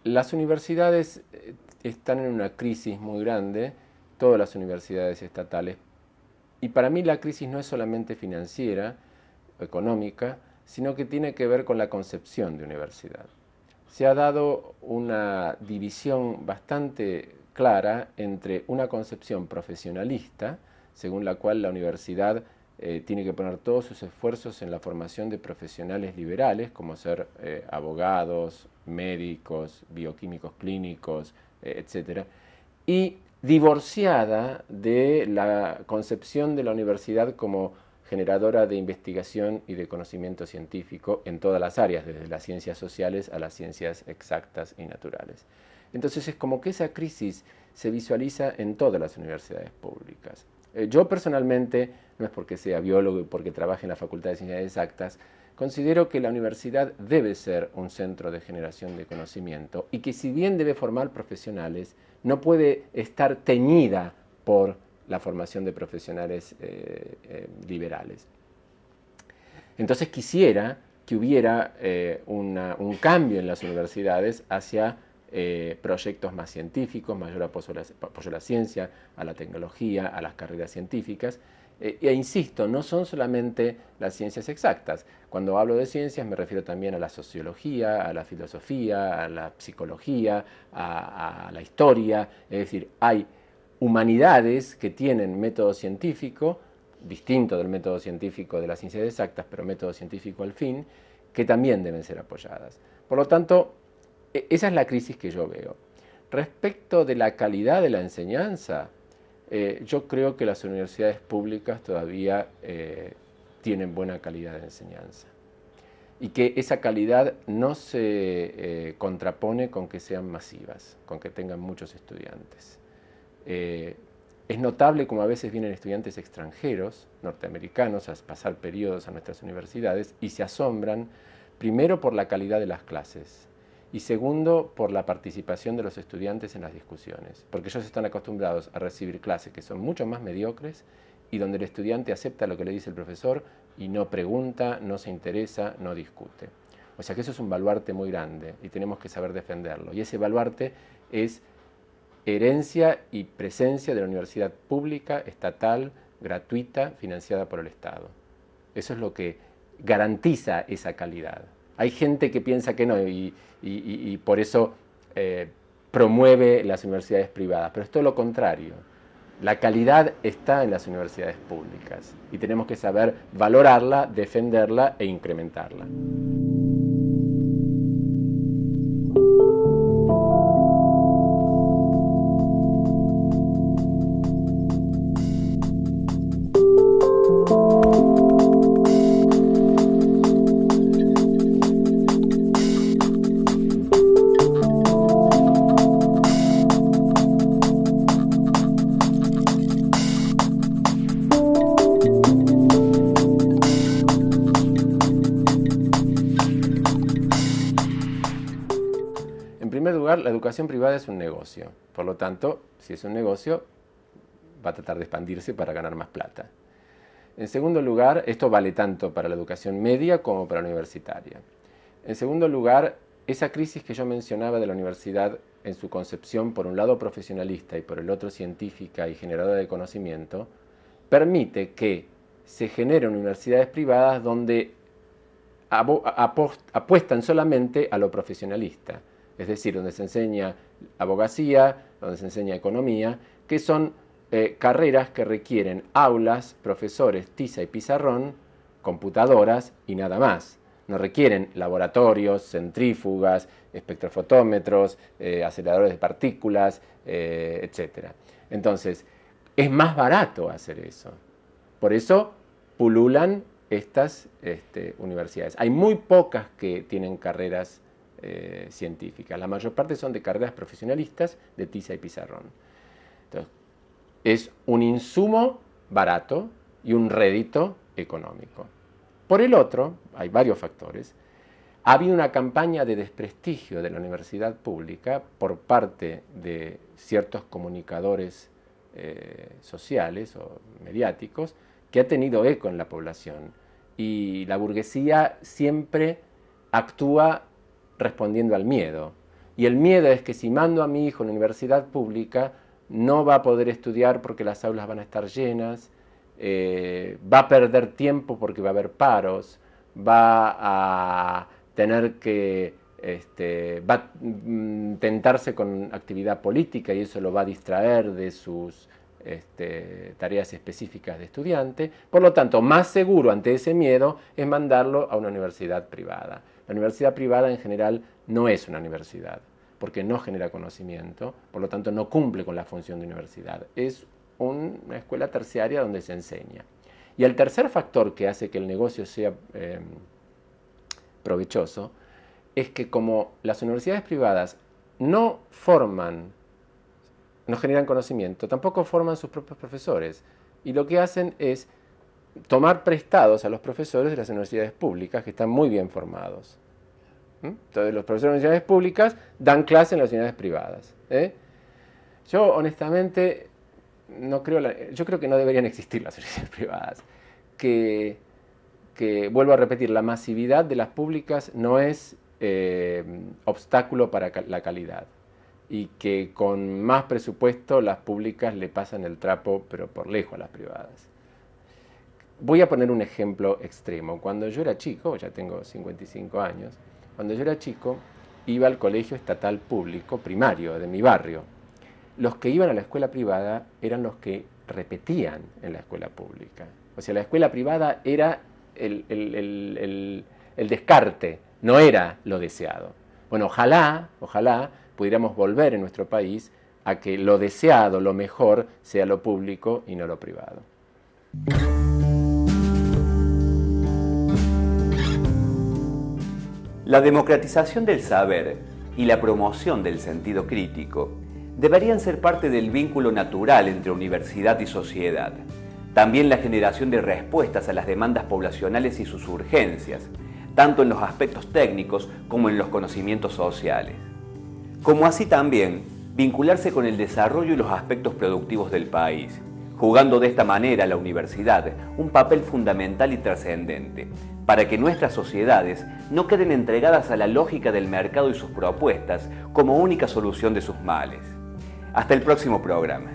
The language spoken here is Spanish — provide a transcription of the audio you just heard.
Las universidades están en una crisis muy grande, todas las universidades estatales, y para mí la crisis no es solamente financiera, económica, sino que tiene que ver con la concepción de universidad. Se ha dado una división bastante clara entre una concepción profesionalista, según la cual la universidad tiene que poner todos sus esfuerzos en la formación de profesionales liberales, como ser abogados, médicos, bioquímicos clínicos, etc. Y divorciada de la concepción de la universidad como generadora de investigación y de conocimiento científico en todas las áreas, desde las ciencias sociales a las ciencias exactas y naturales. Entonces es como que esa crisis se visualiza en todas las universidades públicas. Yo personalmente, no es porque sea biólogo y porque trabaje en la Facultad de Ciencias Exactas, considero que la universidad debe ser un centro de generación de conocimiento y que si bien debe formar profesionales, no puede estar teñida por la formación de profesionales liberales. Entonces quisiera que hubiera un cambio en las universidades hacia proyectos más científicos, mayor apoyo a la ciencia, a la tecnología, a las carreras científicas. E insisto, no son solamente las ciencias exactas. Cuando hablo de ciencias me refiero también a la sociología, a la filosofía, a la psicología, a la historia. Es decir, hay humanidades que tienen método científico, distinto del método científico de las ciencias exactas, pero método científico al fin, que también deben ser apoyadas. Por lo tanto, esa es la crisis que yo veo. Respecto de la calidad de la enseñanza, yo creo que las universidades públicas todavía tienen buena calidad de enseñanza y que esa calidad no se contrapone con que sean masivas, con que tengan muchos estudiantes. Es notable como a veces vienen estudiantes extranjeros, norteamericanos, a pasar periodos a nuestras universidades y se asombran, primero por la calidad de las clases y segundo por la participación de los estudiantes en las discusiones, porque ellos están acostumbrados a recibir clases que son mucho más mediocres y donde el estudiante acepta lo que le dice el profesor y no pregunta, no se interesa, no discute. O sea que eso es un baluarte muy grande y tenemos que saber defenderlo. Y ese baluarte es herencia y presencia de la universidad pública, estatal, gratuita, financiada por el Estado. Eso es lo que garantiza esa calidad. Hay gente que piensa que no y por eso promueve las universidades privadas, pero es todo lo contrario. La calidad está en las universidades públicas y tenemos que saber valorarla, defenderla e incrementarla. En primer lugar, la educación privada es un negocio. Por lo tanto, si es un negocio, va a tratar de expandirse para ganar más plata. En segundo lugar, esto vale tanto para la educación media como para la universitaria. En segundo lugar, esa crisis que yo mencionaba de la universidad en su concepción, por un lado profesionalista y por el otro científica y generadora de conocimiento, permite que se generen universidades privadas donde apuestan solamente a lo profesionalista, es decir, donde se enseña abogacía, donde se enseña economía, que son carreras que requieren aulas, profesores, tiza y pizarrón, computadoras y nada más. No requieren laboratorios, centrífugas, espectrofotómetros, aceleradores de partículas, etc. Entonces, es más barato hacer eso. Por eso pululan estas universidades. Hay muy pocas que tienen carreras científicas. La mayor parte son de carreras profesionalistas de tiza y pizarrón. Entonces, es un insumo barato y un rédito económico. Por el otro, hay varios factores. Ha habido una campaña de desprestigio de la universidad pública por parte de ciertos comunicadores sociales o mediáticos que ha tenido eco en la población. Y la burguesía siempre actúa respondiendo al miedo. Y el miedo es que si mando a mi hijo a una universidad pública, no va a poder estudiar porque las aulas van a estar llenas, va a perder tiempo porque va a haber paros, va a tener que, va a tentarse con actividad política y eso lo va a distraer de sus tareas específicas de estudiante. Por lo tanto, más seguro ante ese miedo es mandarlo a una universidad privada. La universidad privada en general no es una universidad, porque no genera conocimiento, por lo tanto no cumple con la función de universidad. Es una escuela terciaria donde se enseña. Y el tercer factor que hace que el negocio sea provechoso es que como las universidades privadas no generan conocimiento, tampoco forman sus propios profesores. Y lo que hacen es tomar prestados a los profesores de las universidades públicas, que están muy bien formados. Entonces los profesores de las universidades públicas dan clase en las universidades privadas. Yo honestamente yo creo que no deberían existir las universidades privadas. Que vuelvo a repetir, la masividad de las públicas no es obstáculo para la calidad. Y que con más presupuesto las públicas le pasan el trapo, pero por lejos a las privadas. Voy a poner un ejemplo extremo. Cuando yo era chico, ya tengo 55 años, cuando yo era chico iba al colegio estatal público primario de mi barrio. Los que iban a la escuela privada eran los que repetían en la escuela pública. O sea, la escuela privada era el descarte, no era lo deseado. Bueno, ojalá pudiéramos volver en nuestro país a que lo deseado, lo mejor, sea lo público y no lo privado. La democratización del saber y la promoción del sentido crítico deberían ser parte del vínculo natural entre universidad y sociedad. También la generación de respuestas a las demandas poblacionales y sus urgencias, tanto en los aspectos técnicos como en los conocimientos sociales. Como así también vincularse con el desarrollo y los aspectos productivos del país, jugando de esta manera la universidad un papel fundamental y trascendente, para que nuestras sociedades no queden entregadas a la lógica del mercado y sus propuestas como única solución de sus males. Hasta el próximo programa.